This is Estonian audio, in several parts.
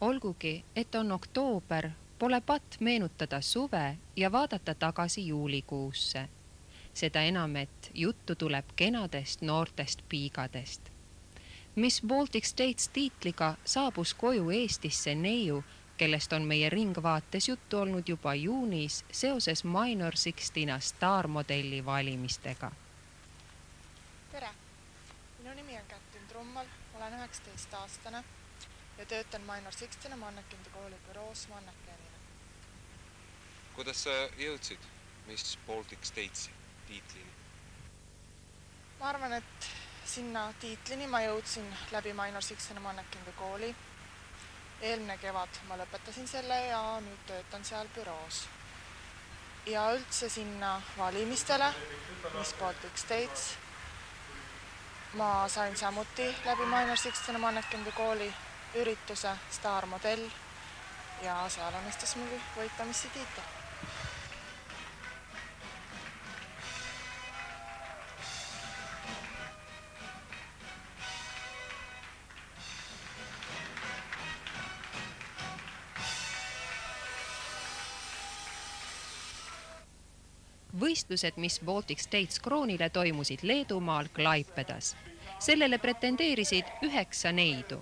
Olgugi, et on oktoober, pole patt meenutada suve ja vaadata tagasi juulikuusse. Seda enam, et juttu tuleb kenadest noortest piigadest. Miss Baltic States tiitliga saabus koju Eestisse neiu, kellest on meie ringvaates juttu olnud juba juunis seoses Minor 16 staarmodelli valimistega. Tere! Minu nimi on Kätlin Trummal, olen 19-aastane ja töötan Minor 16 Mannekende kooli büroos mannekenina. Kuidas sa jõudsid Miss Baltic Statesi tiitlini? Ma arvan, et sinna tiitlini ma jõudsin läbi Minor 16 Mannekende kooli. Eelmine kevad ma lõpetasin selle ja nüüd töötan seal büroos. Ja üldse sinna valimistele Miss Baltic States ma sain samuti läbi Minor 16 Mannekende kooli ürituse staarmodell ja seal õnnestus mul võita missi tiitel. Võistlused Miss Baltic States kroonile toimusid Leedumaal Klaipedas. Sellele pretendeerisid 9 neidu.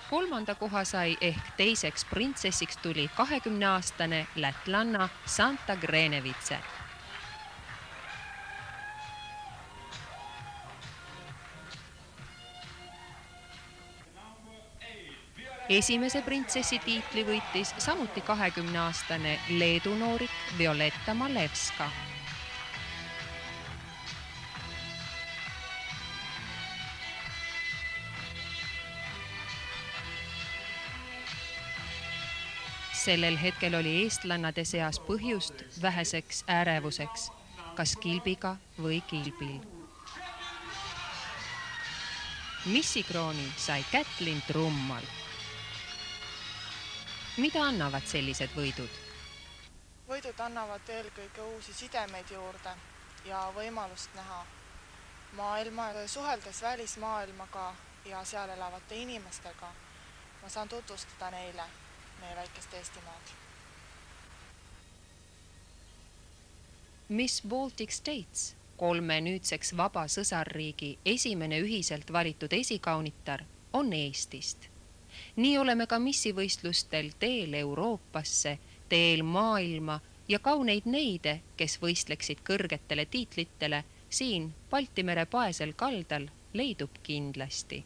3. koha sai ehk teiseks printsessiks tuli 20-aastane lätlanna Santa Grenevitse. Esimese printsessi tiitli võitis samuti 20-aastane Leedu noorik Violetta Malevska. Sellel hetkel oli eestlannade seas põhjust väheseks ärevuseks, kas kilbiga või kilbil. Missikrooni sai Kätlin Trummal. Mida annavad sellised võidud? Võidud annavad eelkõige uusi sidemeid juurde ja võimalust näha maailma, suheldes välismaailmaga ja seal elavate inimestega. Ma saan tutvustada neile meie väikest Eestimaad. Miss Baltic States, 3 nüüdseks vaba sõsarriigi esimene ühiselt valitud esikaunitar, on Eestist. Nii oleme ka missivõistlustel teel Euroopasse, teel maailma ja kauneid neide, kes võistleksid kõrgetele tiitlitele, siin Baltimere paesel kaldal leidub kindlasti.